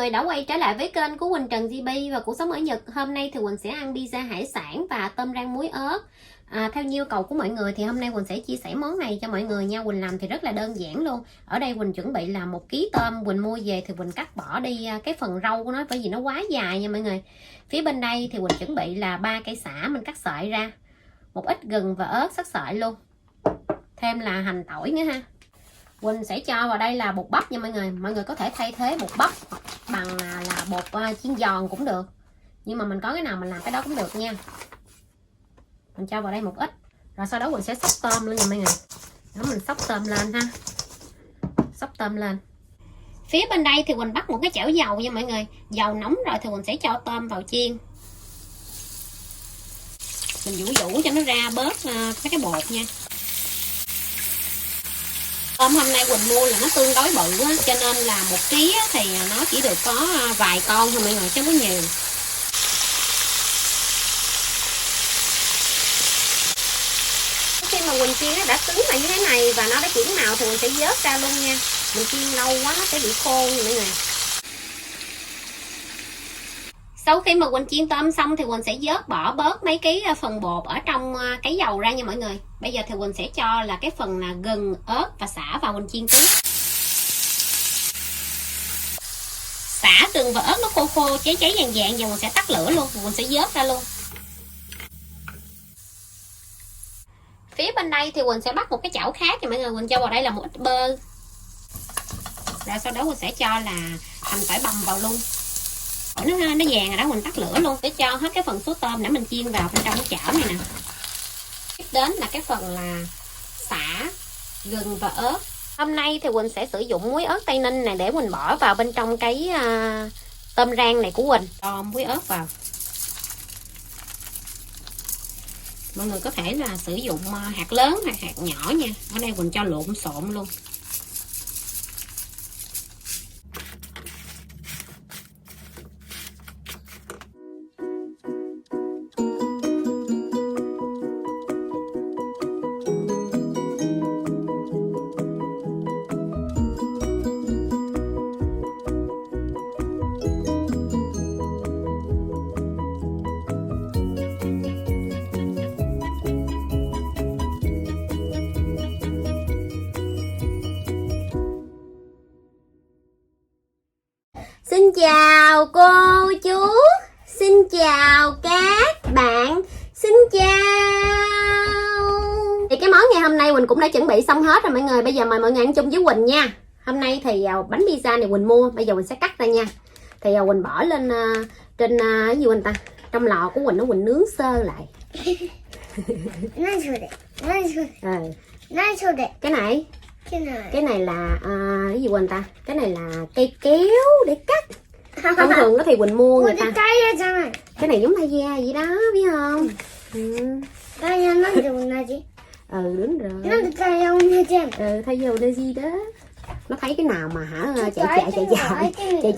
người đã quay trở lại với kênh của Quỳnh Trần GB và cuộc sống ở Nhật. Hôm nay thì Quỳnh sẽ ăn pizza hải sản và tôm rang muối ớt. Theo nhu cầu của mọi người thì hôm nay Quỳnh sẽ chia sẻ món này cho mọi người nha. Quỳnh làm thì rất là đơn giản luôn. Ở đây Quỳnh chuẩn bị là 1 kg tôm. Quỳnh mua về thì Quỳnh cắt bỏ đi cái phần rau của nó bởi vì nó quá dài nha mọi người. Phía bên đây thì Quỳnh chuẩn bị là 3 cây sả mình cắt sợi ra, một ít gừng và ớt sắc sợi luôn, thêm là hành tỏi nữa ha. Quỳnh sẽ cho vào đây là bột bắp nha mọi người. Mọi người có thể thay thế bột bắp bằng là bột chiên giòn cũng được, nhưng mà mình có cái nào mình làm cái đó cũng được nha. Mình cho vào đây một ít, rồi sau đó Quỳnh sẽ xóc tôm lên nha mọi người. Đó, mình xóc tôm lên ha, xóc tôm lên. Phía bên đây thì Quỳnh bắt một cái chảo dầu nha mọi người. Dầu nóng rồi thì Quỳnh sẽ cho tôm vào chiên. Mình vũ cho nó ra bớt mấy cái bột nha. Tôm hôm nay Quỳnh mua là nó tương đối bự á, cho nên là 1 kg thì nó chỉ được có vài con thôi mọi người, chứ không có nhiều. Khi mà Quỳnh chiên nó đã cứng lại như thế này và nó đã chuyển màu thì mình sẽ vớt ra luôn nha. Mình chiên lâu quá nó sẽ bị khô nha mọi người. Sau khi mà Quỳnh chiên tôm xong thì Quỳnh sẽ vớt bỏ bớt mấy cái phần bột ở trong cái dầu ra nha mọi người. Bây giờ thì Quỳnh sẽ cho là cái phần là gừng, ớt và sả vào Quỳnh chiên tiếp. Sả, gừng và ớt nó khô khô cháy cháy vàng vàng và Quỳnh sẽ tắt lửa luôn. Quỳnh sẽ vớt ra luôn. Phía bên đây thì Quỳnh sẽ bắt một cái chảo khác nha mọi người. Quỳnh cho vào đây là một ít bơ. Rồi sau đó Quỳnh sẽ cho là hành tỏi bằm vào luôn. Nó vàng rồi đó, mình tắt lửa luôn để cho hết cái phần số tôm để mình chiên vào bên trong cái chảo này nè. Tiếp đến là cái phần là sả, gừng và ớt. Hôm nay thì Quỳnh sẽ sử dụng muối ớt Tây Ninh này để Quỳnh bỏ vào bên trong cái tôm rang này của Quỳnh. Cho muối ớt vào. Mọi người có thể là sử dụng hạt lớn hay hạt nhỏ nha. Ở đây Quỳnh cho lộn xộn luôn. Xin chào cô chú, xin chào các bạn, xin chào. Thì cái món ngày hôm nay Quỳnh cũng đã chuẩn bị xong hết rồi mọi người. Bây giờ mời mọi người ăn chung với Quỳnh nha. Hôm nay thì bánh pizza này Quỳnh mua, bây giờ Quỳnh sẽ cắt ra nha. Thì Quỳnh bỏ lên trên cái gì Quỳnh ta, trong lò của Quỳnh, nó Quỳnh nướng sơ lại. Cái này là cái gì Quỳnh ta, cái này là cây kéo để cắt. Thông thường đó thì Quỳnh mua người ta cái này giống thay da vậy đó, biết không? Đúng rồi. Thay dầu để gì đó. Nó thấy cái nào mà hả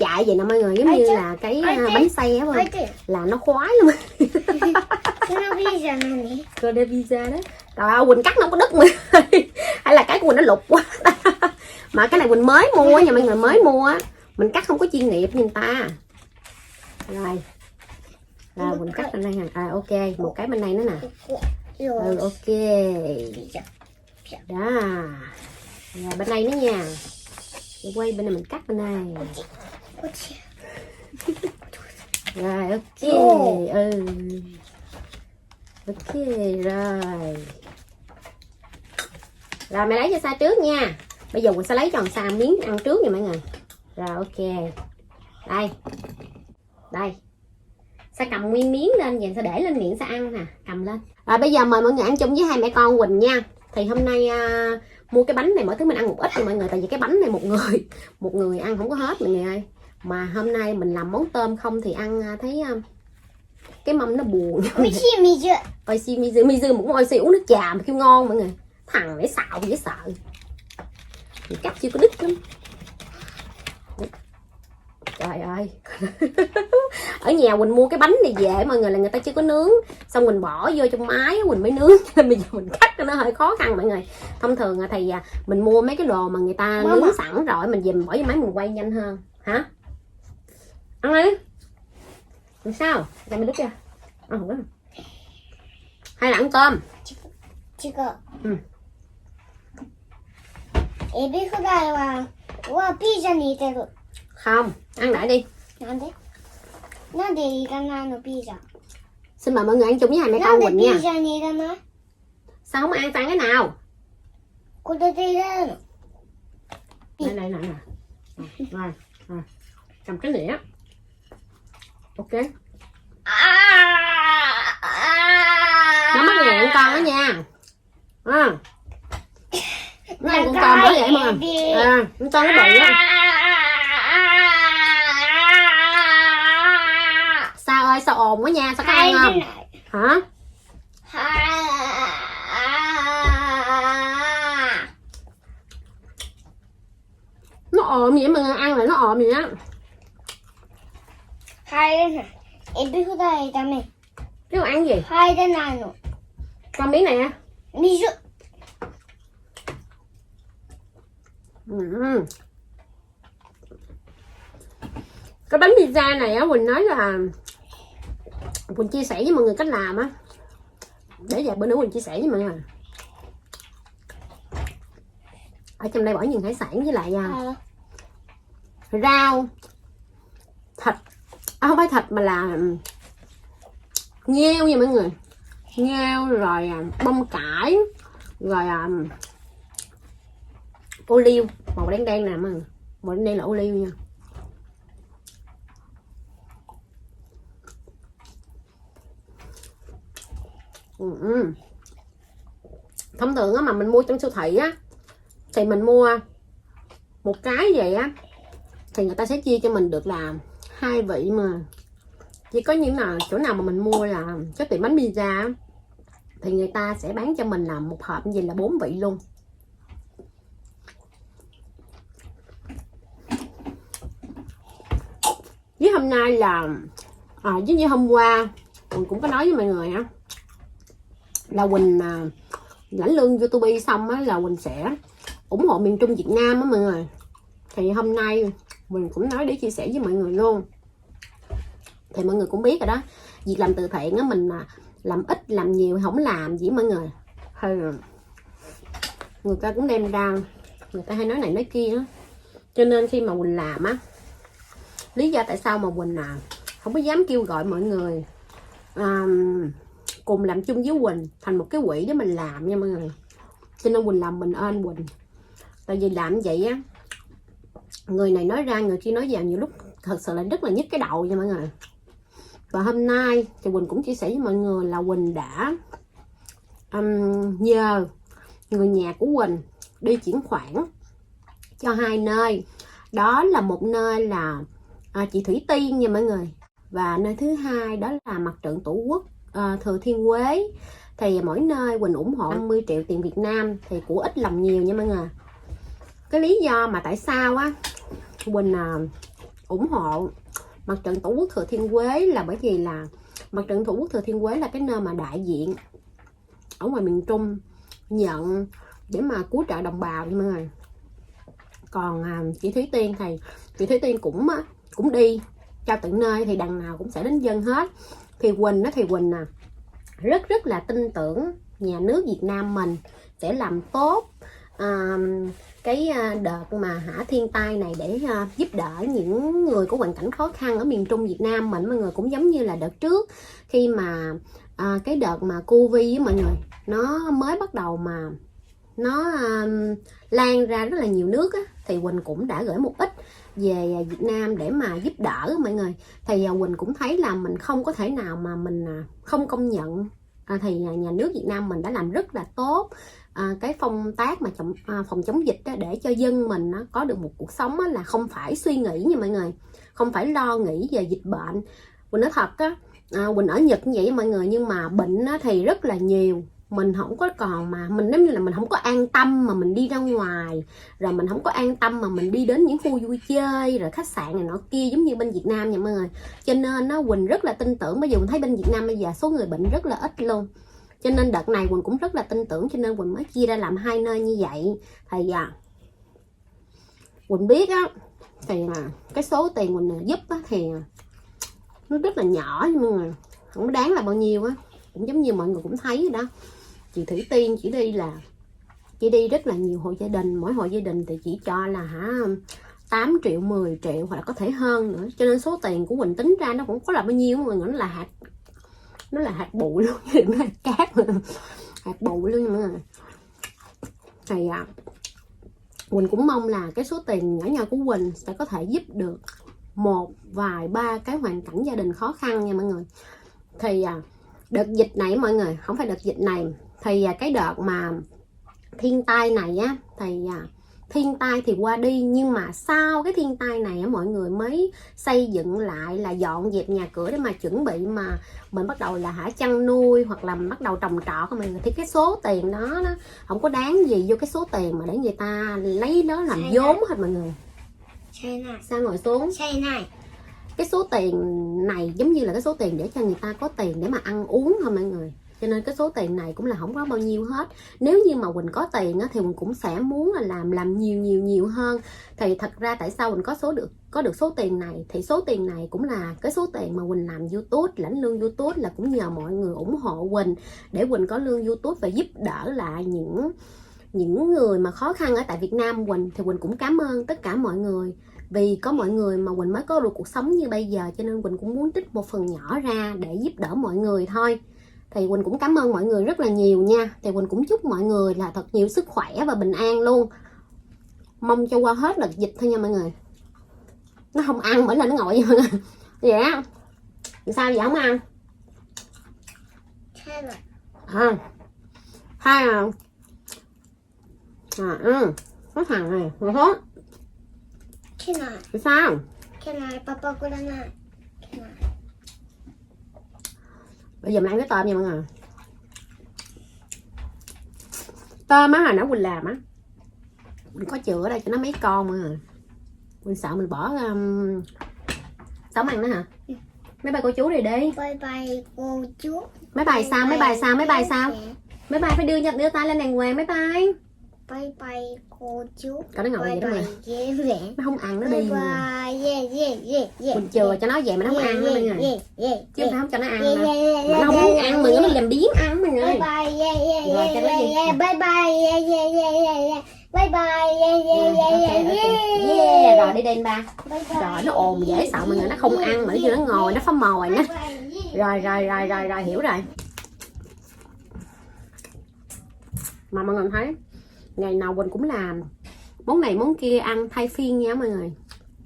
chạy vậy nè mọi người, giống như là cái bánh xe không, là nó khoái luôn. Cô đeo pizza đó. Trời ơi, Quỳnh cắt nó không có đứt mà. Hay là cái của Quỳnh nó lục quá. Mà cái này Quỳnh mới mua nha mọi người, mới mua á. Mình cắt không có chuyên nghiệp như người ta. Rồi Quỳnh cắt bên đây nè. Ok, một cái bên đây nữa nè. Ok. Đó. Rồi bên đây nữa nha. Mình quay bên này mình cắt bên này. Rồi ok. Ok rồi. Rồi mày lấy cho Sa trước nha. Bây giờ mình sẽ lấy cho Sa miếng ăn trước nha mọi người. Rồi ok. Đây. Sa cầm nguyên miếng lên, vậy Sa để lên miệng Sa ăn nè, cầm lên. Rồi bây giờ mời mọi người ăn chung với hai mẹ con Quỳnh nha. Thì hôm nay mua cái bánh này mỗi thứ mình ăn một ít nha mọi người, tại vì cái bánh này một người ăn không có hết mọi người ơi. Mà hôm nay mình làm món tôm không thì ăn thấy cái mâm nó buồn. Mizu một ôi uống nước trà mà kêu ngon mọi người. Thằng để xạo dễ sợ. Mình cắt chưa có đứt lắm. Trời ơi. Ở nhà Quỳnh mua cái bánh này về mọi người là người ta chưa có nướng, xong mình bỏ vô trong máy Quỳnh mới nướng, nên bây giờ mình cắt cho nó hơi khó khăn mọi người. Thông thường thì mình mua mấy cái đồ mà người ta nướng sẵn rồi, mình về mình bỏ vô máy mình quay nhanh hơn. Hả? Ăn đi. Làm sao? Làm mình đứt chưa? Ăn không có. Hay là ăn tôm? 지금 うん。エビフライはピザに似てる。 Không, ăn lại đi. なんでなんでいらないのピザ Xin mời mọi người ăn chung với hai mẹ な con んで Quỳnh ピ nha. ザにいらない Sao không ăn, ăn cái nào? これでいらないの Đây, đây, đây, này. Rồi, rồi. Cầm cái đĩa. Ok. Nó mắc nghẹn con đó nha. Nó ăn con tôm bởi vậy mà. Con tôm nó bự á. Sao ơi, sao ồn quá nha, sao có ăn không? Hả? Nó ồn vậy mà ăn lại nó ồn vậy á. 入れないエビフライダメ Chứ ăn gì? 入れないの Con miếng này. 水 Cái bánh pizza này á, Quỳnh nói là Quỳnh chia sẻ với mọi người cách làm á, để vài bữa nữa Quỳnh chia sẻ với mọi người. Ở trong đây bỏ nhiều hải sản với lại rau, thịt, không phải thịt mà là nghêu nha mọi người, nghêu rồi bông cải, rồi ô liu màu đen đen nè mọi người, màu đen đen là ô liu nha. Thông thường á mà mình mua trong siêu thị á thì mình mua một cái vậy á thì người ta sẽ chia cho mình được là 2 vị, mà chỉ có những là chỗ nào mà mình mua là cái tiệm bánh pizza á, thì người ta sẽ bán cho mình là một hộp gì là 4 vị luôn. Với hôm nay là với như hôm qua Quỳnh cũng có nói với mọi người á là Quỳnh lãnh lương YouTube xong á là Quỳnh sẽ ủng hộ miền Trung Việt Nam á mọi người. Thì hôm nay mình cũng nói để chia sẻ với mọi người luôn. Thì mọi người cũng biết rồi đó, việc làm từ thiện á mình làm ít làm nhiều không làm gì mọi người. Hay là người ta cũng đem ra, người ta hay nói này nói kia đó. Cho nên khi mà Quỳnh làm á, lý do tại sao mà Quỳnh không có dám kêu gọi mọi người cùng làm chung với Quỳnh thành một cái quỹ để mình làm nha mọi người. Cho nên Quỳnh làm mình ơn Quỳnh. Tại vì làm vậy á, người này nói ra người kia nói vào, nhiều lúc thật sự là rất là nhức cái đầu nha mọi người. Và hôm nay thì Quỳnh cũng chia sẻ với mọi người là Quỳnh đã nhờ người nhà của Quỳnh đi chuyển khoản cho 2 nơi. Đó là một nơi là chị Thủy Tiên nha mọi người, và nơi thứ hai đó là Mặt trận Tổ quốc Thừa Thiên Huế. Thì mỗi nơi Quỳnh ủng hộ 50 triệu tiền Việt Nam, thì của ít lòng nhiều nha mọi người. Cái lý do mà tại sao á Quỳnh ủng hộ Mặt trận Tổ quốc Thừa Thiên Huế là bởi vì là Mặt trận Tổ quốc Thừa Thiên Huế là cái nơi mà đại diện ở ngoài miền Trung nhận để mà cứu trợ đồng bào nha mọi người. Còn chị Thúy Tiên thì chị Thúy Tiên cũng đi cho tận nơi, thì đằng nào cũng sẽ đến dân hết. Thì Quỳnh rất là tin tưởng nhà nước Việt Nam mình sẽ làm tốt cái đợt mà thiên tai này để giúp đỡ những người có hoàn cảnh khó khăn ở miền Trung Việt Nam mình. Mọi người cũng giống như là đợt trước khi mà cái đợt mà Covid với mọi người, nó mới bắt đầu mà nó lan ra rất là nhiều nước á, thì Quỳnh cũng đã gửi một ít về Việt Nam để mà giúp đỡ mọi người. Thì Quỳnh cũng thấy là mình không có thể nào mà mình không công nhận thì nhà nước Việt Nam mình đã làm rất là tốt cái công tác mà phòng chống dịch đó, để cho dân mình có được một cuộc sống là không phải suy nghĩ nha mọi người, không phải lo nghĩ về dịch bệnh. Quỳnh nói thật á, Quỳnh ở Nhật như vậy mọi người, nhưng mà bệnh thì rất là nhiều. Mình không có còn mà mình giống như là mình không có an tâm mà mình đi ra ngoài, rồi mình không có an tâm mà mình đi đến những khu vui chơi rồi khách sạn này nọ kia giống như bên Việt Nam nha mọi người. Cho nên Quỳnh rất là tin tưởng. Bây giờ mình thấy bên Việt Nam bây giờ số người bệnh rất là ít luôn, cho nên đợt này Quỳnh cũng rất là tin tưởng, cho nên Quỳnh mới chia ra làm 2 nơi như vậy. Thì Quỳnh biết á Thì cái số tiền mình giúp á, thì nó rất là nhỏ, nhưng mà không có đáng là bao nhiêu á. Cũng giống như mọi người cũng thấy rồi đó, chị Thủy Tiên chỉ đi rất là nhiều hộ gia đình, mỗi hộ gia đình thì chỉ cho là 8 triệu, 10 triệu hoặc là có thể hơn nữa, cho nên số tiền của Quỳnh tính ra nó cũng có là bao nhiêu, mọi người, nó là hạt bụi luôn, nó là cát hạt bụi luôn mọi người. Thì Quỳnh cũng mong là cái số tiền nhỏ nhỏ của Quỳnh sẽ có thể giúp được một vài ba cái hoàn cảnh gia đình khó khăn nha mọi người. Thì đợt dịch này mọi người, không phải đợt dịch này, thì cái đợt mà thiên tai này á, thì thiên tai thì qua đi, nhưng mà sau cái thiên tai này á, mọi người mới xây dựng lại, là dọn dẹp nhà cửa để mà chuẩn bị mà mình bắt đầu là chăn nuôi hoặc là bắt đầu trồng trọt mọi người. Thì cái số tiền đó nó không có đáng gì vô cái số tiền mà để người ta lấy đó làm vốn hết mọi người. Sao ngồi xuống? Cái số tiền này giống như là cái số tiền để cho người ta có tiền để mà ăn uống thôi mọi người, cho nên cái số tiền này cũng là không có bao nhiêu hết. Nếu như mà Quỳnh có tiền á, thì Quỳnh cũng sẽ muốn là làm nhiều hơn. Thì thật ra tại sao Quỳnh có được số tiền này, thì số tiền này cũng là cái số tiền mà Quỳnh làm YouTube, lãnh lương YouTube là cũng nhờ mọi người ủng hộ Quỳnh để Quỳnh có lương YouTube và giúp đỡ lại những người mà khó khăn ở tại Việt Nam Quỳnh. Thì Quỳnh cũng cảm ơn tất cả mọi người, vì có mọi người mà Quỳnh mới có được cuộc sống như bây giờ, cho nên Quỳnh cũng muốn trích một phần nhỏ ra để giúp đỡ mọi người thôi. Thì Quỳnh cũng cảm ơn mọi người rất là nhiều nha. Thì Quỳnh cũng chúc mọi người là thật nhiều sức khỏe và bình an luôn. Mong cho qua hết đợt dịch thôi nha mọi người. Nó không ăn bởi là nó ngồi vậy mọi người. Vậy á. Sao vậy không ăn? Hai rồi. Có thằng này. Rồi hết. Sao? Papa Bây giờ mình ăn cái tôm nha mọi người. Tôm á, hồi nãy Quỳnh làm á, mình có chừa ở đây cho nó mấy con mọi người. Quỳnh sợ mình bỏ sống ăn nữa hả? Mấy bài cô chú này đi. Bye bye cô chú. Mấy bài sao? Mấy bài phải đưa tay lên đàng hoàng. Mấy bài. Bye bye cô chú. Có nó ngồi vậy đó mà. Nó không ăn, nó đi. Bye bye. Mình chừa cho nó vậy mà nó không ăn nữa mọi người. Chứ không cho nó ăn mà. Mà nó không muốn ăn mà nó làm biếng ăn mọi người. Bye bye. Rồi cho nó đi. Bye bye. Bye bye. Rồi đi đi ba. Rồi nó ồn dễ sợ mọi người, nó không ăn mà nó ngồi nó phá mồi nữa. Rồi hiểu rồi. Mà mọi người thấy ngày nào Quỳnh cũng làm món này món kia ăn thay phiên nha mọi người,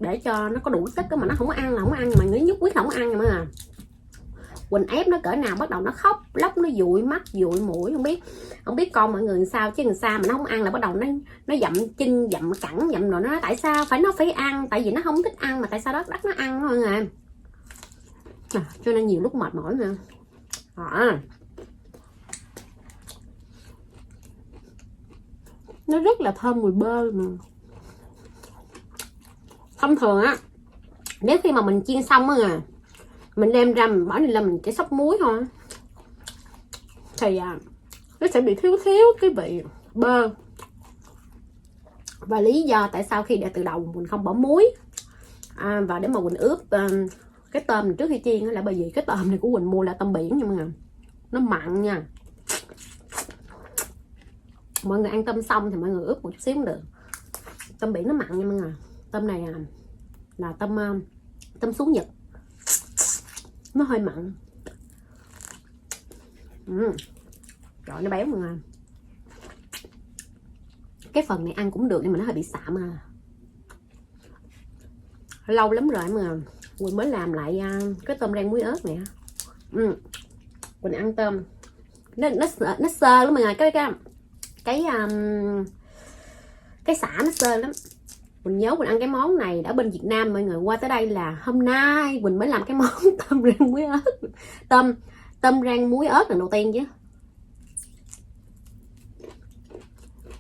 để cho nó có đủ sức. Mà nó không ăn là không ăn, mà nó nhất quyết không ăn nha mọi người. Quỳnh ép nó cỡ nào bắt đầu nó khóc lóc, nó dụi mắt dụi mũi, không biết con mọi người sao, chứ làm sao mà nó không ăn là bắt đầu nó dậm chân dậm cẳng dậm rồi. Nó nói tại sao nó phải ăn, tại vì nó không thích ăn mà tại sao bắt nó ăn mọi người. Cho nên nhiều lúc mệt mỏi nè. Nó rất là thơm mùi bơ mà. Thông thường á, nếu khi mà mình chiên xong á, mình đem ra mình bỏ lên mình chỉ xóc muối thôi, thì nó sẽ bị thiếu cái vị bơ. Và lý do tại sao khi để từ đầu mình không bỏ muối và để mà Quỳnh ướp cái tôm này trước khi chiên là bởi vì cái tôm này của Quỳnh mua là tôm biển nha mọi người, nó mặn nha. Mọi người ăn tôm xong thì mọi người ướp một chút xíu cũng được. Tôm biển nó mặn nha mọi người. Tôm này là tôm sú Nhật, nó hơi mặn. Trời, nó béo mọi người. Cái phần này ăn cũng được nhưng mà nó hơi bị sạm lâu lắm rồi mà Quỳnh mới làm lại cái tôm rang muối ớt nè. Quỳnh ăn tôm nó sơ lắm mọi người. Cái xả nó sơ lắm. Mình nhớ Quỳnh ăn cái món này ở bên Việt Nam mọi người, qua tới đây là hôm nay Quỳnh mới làm cái món tôm rang muối ớt. Tôm rang muối ớt lần đầu tiên chứ.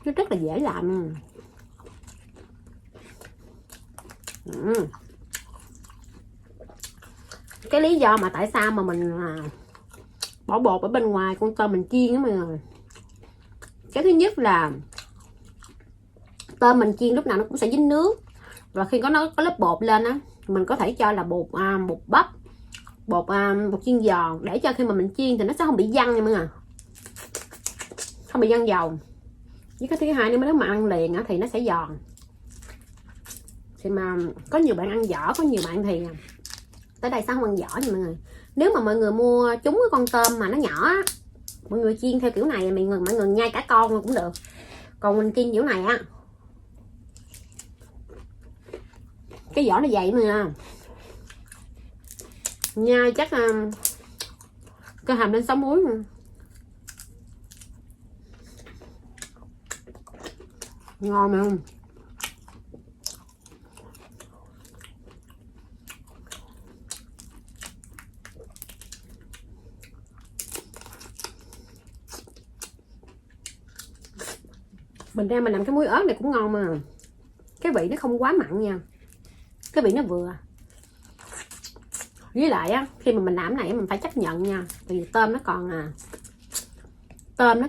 Nó rất là dễ làm. Cái lý do mà tại sao mà mình bỏ bột ở bên ngoài con tôm mình chiên á mọi người, cái thứ nhất là tôm mình chiên lúc nào nó cũng sẽ dính nước, Và khi có lớp bột lên á, mình có thể cho là bột bắp, bột chiên giòn, để cho khi mà mình chiên thì nó sẽ không bị văng nha mọi người, không bị văng dầu. Với cái thứ hai nữa, nếu mà ăn liền á thì nó sẽ giòn. Thì mà có nhiều bạn ăn vỏ, có nhiều bạn thì tới đây sao không ăn vỏ nha mọi người. Nếu mà mọi người mua trúng cái con tôm mà nó nhỏ á, mọi người chiên theo kiểu này, mọi người nhai cả con luôn cũng được. Còn mình chiên kiểu này á, cái vỏ nó dày mà nhai chắc cái hàm lên 6 muối nữa. Ngon mà không? Mình ra mình làm cái muối ớt này cũng ngon mà. Cái vị nó không quá mặn nha, cái vị nó vừa. Với lại á, khi mà mình làm cái này mình phải chấp nhận nha, tại vì tôm nó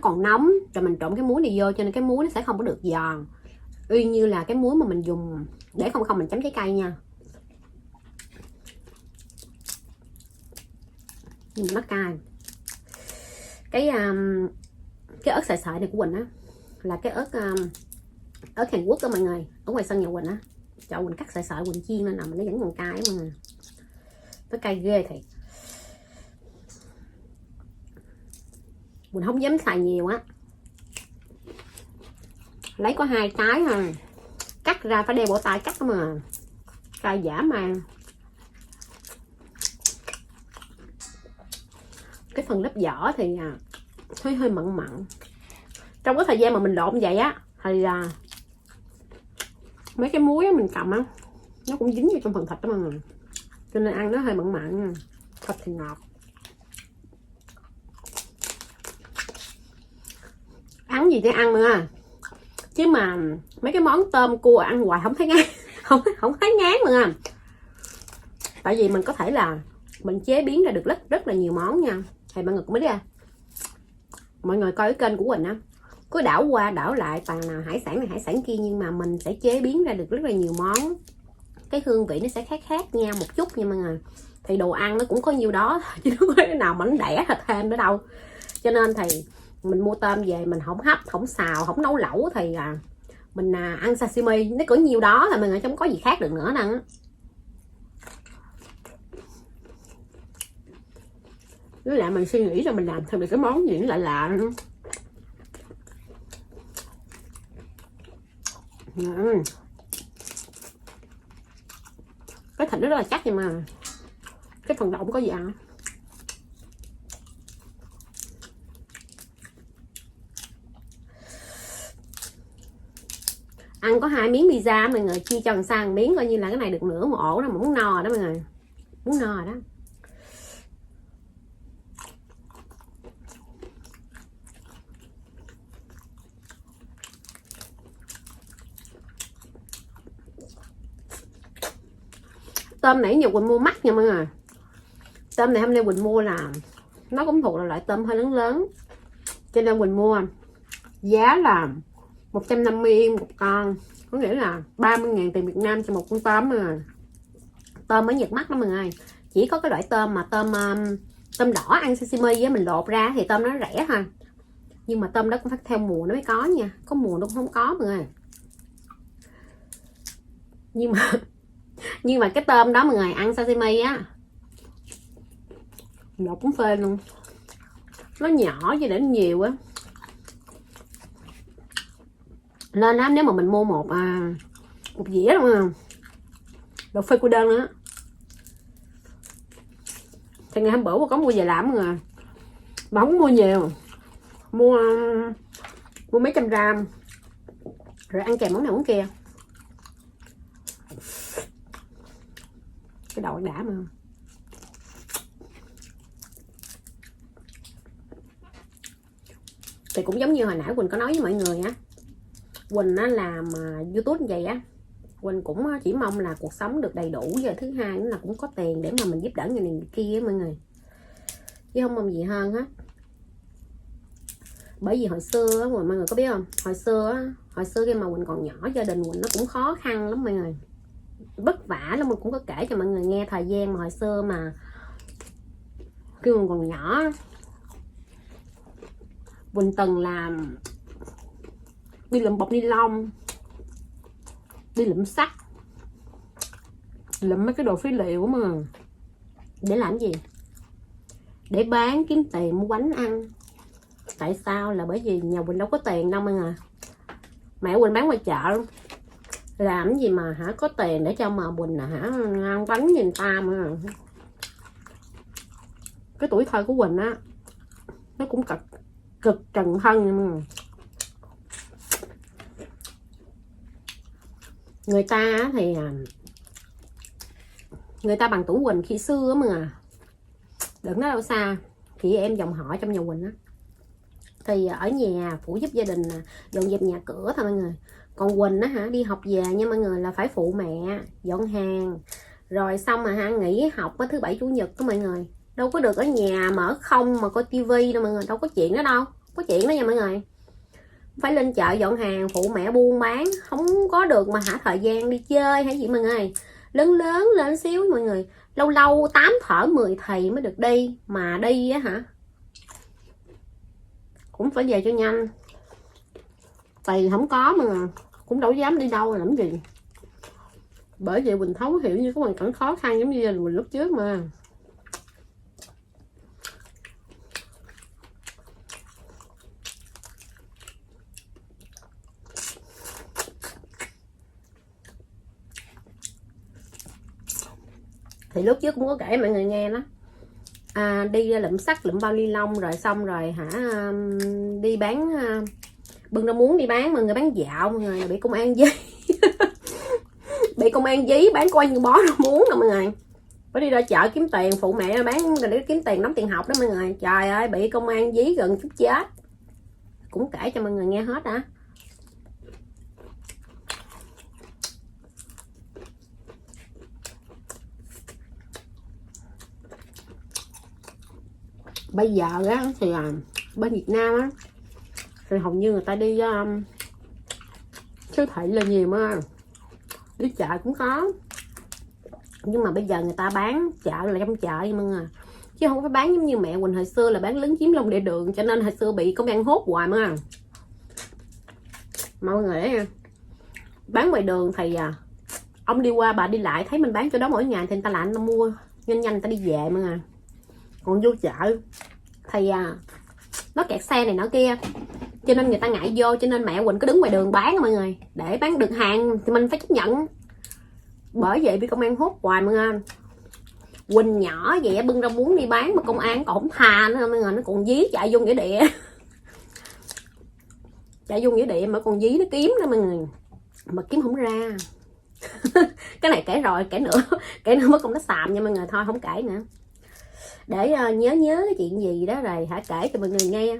còn nóng, rồi mình trộn cái muối này vô cho nên cái muối nó sẽ không có được giòn y như là cái muối mà mình dùng để không mình chấm trái cây nha. Nó cay. Cái ớt sợi sợi này của Quỳnh á là cái ớt Hàn Quốc đó mọi người, ở ngoài sân nhà Quỳnh á, cho Quỳnh cắt sợi sợi Quỳnh chiên lên mà nó vẫn còn cay mọi người, nó cay ghê thiệt. Quỳnh không dám xài nhiều á, lấy có 2 trái thôi, cắt ra phải đeo bộ tay cắt mà, cay dã man. Cái phần lớp vỏ thì thấy hơi mặn mặn. Trong cái thời gian mà mình lộn vậy á thì là mấy cái muối á, mình cầm á nó cũng dính vô trong phần thịt đó mọi người, cho nên ăn nó hơi mặn mặn. Thịt thì ngọt, ăn gì để ăn nữa. Chứ mà mấy cái món tôm cua ăn hoài không thấy ngán không thấy ngán nữa. Tại vì mình có thể là mình chế biến ra được rất là nhiều món nha. Thì mọi người cũng biết ra, mọi người coi cái kênh của Quỳnh á, cứ đảo qua đảo lại toàn là hải sản này hải sản kia, nhưng mà mình sẽ chế biến ra được rất là nhiều món. Cái hương vị nó sẽ khác nhau một chút nha mọi người. Thì đồ ăn nó cũng có nhiêu đó chứ không có cái nào mà nó đẻ thịt thêm nữa đâu. Cho nên thì mình mua tôm về mình không hấp, không xào, không nấu lẩu thì mình ăn sashimi, nó có nhiêu đó là mọi người, không có gì khác được nữa nè. Với lại mình suy nghĩ rồi mình làm thêm được cái món gì nó lạ nữa. Cái thịt nó rất là chắc, nhưng mà cái phần đậu không có gì ăn. Ăn có 2 miếng pizza mọi người, chia cho sang miếng coi như là cái này được nửa một ổ đó, mà muốn no rồi đó mọi người, muốn no rồi đó. Tôm nãy giờ Quỳnh mua mắc nha mọi người. Tôm này hôm nay Quỳnh mua là nó cũng thuộc là loại tôm hơi lớn lớn, cho nên Quỳnh mua giá là 150 yên một con, có nghĩa là 30.000 tiền Việt Nam cho một con tôm mà. Tôm ở Nhật mắc đó mọi người. Chỉ có cái loại tôm mà tôm đỏ ăn sashimi với mình lột ra thì tôm nó rẻ thôi, nhưng mà tôm đó cũng phải theo mùa nó mới có nha, có mùa nó cũng không có mọi người. Nhưng mà cái tôm đó mọi người ăn sashimi á, lột cũng phê luôn, nó nhỏ chứ để nó nhiều á. Nên đó, nếu mà mình mua một dĩa đúng không, lột phê cô đơn nữa. Thì ngày hôm bữa có mua về làm mọi người, mà không mua nhiều, mua mấy trăm gram rồi ăn kèm món này món kia. Cái đậu đã mà. Thì cũng giống như hồi nãy Quỳnh có nói với mọi người á, Quỳnh á làm YouTube như vậy á, Quỳnh cũng chỉ mong là cuộc sống được đầy đủ, và thứ hai nữa là cũng có tiền để mà mình giúp đỡ người này người kia mọi người, chứ không mong gì hơn hết. Bởi vì hồi xưa á, mọi người có biết không, hồi xưa khi mà Quỳnh còn nhỏ, gia đình Quỳnh nó cũng khó khăn lắm mọi người. vất vả lắm. Mình cũng có kể cho mọi người nghe thời gian mà hồi xưa mà khi mình còn nhỏ, Quỳnh từng làm đi lượm bọc ni lông, đi lượm sắt, lượm mấy cái đồ phế liệu mà. Để làm gì? Để bán kiếm tiền mua bánh ăn. Tại sao? Là bởi vì nhà Quỳnh đâu có tiền đâu mọi người. Mẹ Quỳnh bán ngoài chợ, làm gì mà có tiền để cho mà Quỳnh ăn bánh như người ta mà. Cái tuổi thơ của Quỳnh á, nó cũng cực trần thân mà. Người ta thì người ta bằng tuổi Quỳnh khi xưa mà, đừng nói đâu xa, chị em dòng họ trong nhà Quỳnh á thì ở nhà phụ giúp gia đình dọn dẹp nhà cửa thôi mọi người. Còn Quỳnh á đi học về nha mọi người, là phải phụ mẹ dọn hàng, rồi xong mà nghỉ học thứ bảy chủ nhật đó mọi người. Đâu có được ở nhà mở không mà coi tivi đâu mọi người, đâu có chuyện đó đâu, có chuyện đó nha mọi người. Phải lên chợ dọn hàng phụ mẹ buôn bán, không có được mà thời gian đi chơi hay gì mọi người. Lớn lên xíu mọi người, lâu lâu 8 thở 10 thầy mới được đi, mà đi á cũng phải về cho nhanh, tiền không có mà cũng đâu dám đi đâu làm gì. Bởi vậy Quỳnh thấu hiểu như có hoàn cảnh khó khăn giống như gia đình Quỳnh lúc trước mà. Thì lúc trước cũng có kể mọi người nghe đó, đi lụm sắt lụm bao ni lông, rồi xong rồi đi bán, bưng ra muốn đi bán, mọi người bán dạo, mọi người bị công an dí bị công an dí bán coi như bó rau muống đâu mọi người. Phải đi ra chợ kiếm tiền phụ mẹ bán để kiếm tiền đóng tiền học đó mọi người. Trời ơi, bị công an dí gần chút chết. Cũng kể cho mọi người nghe hết á. Bây giờ á thì bên Việt Nam á thì hầu như người ta đi siêu thị là nhiều mà, đi chợ cũng có, nhưng mà bây giờ người ta bán chợ là trong chợ vậy mọi người, chứ không phải bán giống như mẹ Quỳnh hồi xưa là bán lấn chiếm lòng lề đường, cho nên hồi xưa bị công an hốt hoài mà. Mọi người đấy, bán ngoài đường thì ông đi qua bà đi lại thấy mình bán chỗ đó mỗi ngày thì người ta lại người ta mua nhanh nhanh người ta đi về mọi người. Còn vô chợ thì nó kẹt xe này nọ kia, cho nên người ta ngại vô, cho nên mẹ Quỳnh cứ đứng ngoài đường bán mọi người, để bán được hàng thì mình phải chấp nhận. Bởi vậy bị công an hốt hoài mọi người. Quỳnh nhỏ vậy bưng ra muốn đi bán mà công an còn không tha nữa mọi người, nó còn dí chạy vô nghĩa địa chạy vô nghĩa địa mà còn dí nó kiếm đó mọi người, mà kiếm không ra cái này kể rồi kể nữa mất công nó xàm nha mọi người, thôi không kể nữa, để nhớ cái chuyện gì đó rồi kể cho mọi người nghe.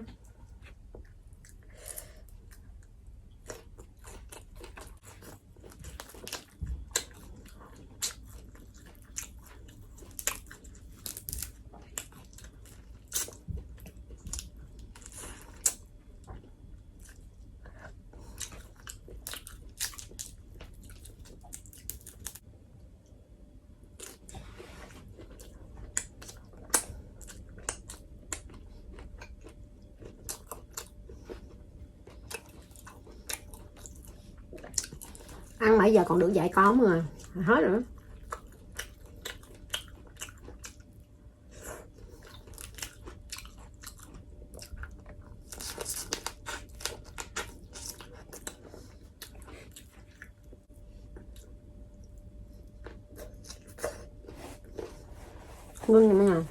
Ăn mà giờ còn được dạy con mà hết nữa. Ngưng rồi mọi người,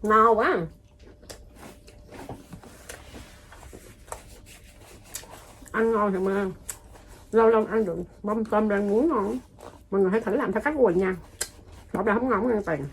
no quá. Ăn ngon thì mà lâu lâu ăn được mâm cơm rang muối ngon. Mọi người hãy thử làm theo cách của Quỳnh nha, bảo là không ngon không ăn tiền.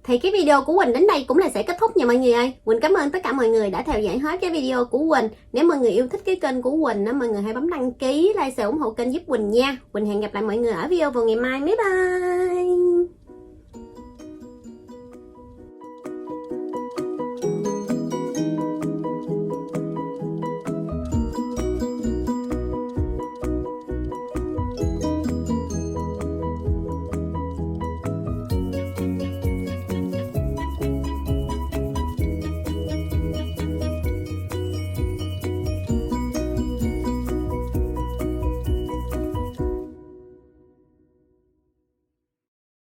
Thì cái video của Quỳnh đến đây cũng là sẽ kết thúc nha mọi người ơi. Quỳnh cảm ơn tất cả mọi người đã theo dõi hết cái video của Quỳnh. Nếu mọi người yêu thích cái kênh của Quỳnh đó, mọi người hãy bấm đăng ký, like, share, ủng hộ kênh giúp Quỳnh nha. Quỳnh hẹn gặp lại mọi người ở video vào ngày mai. Bye bye.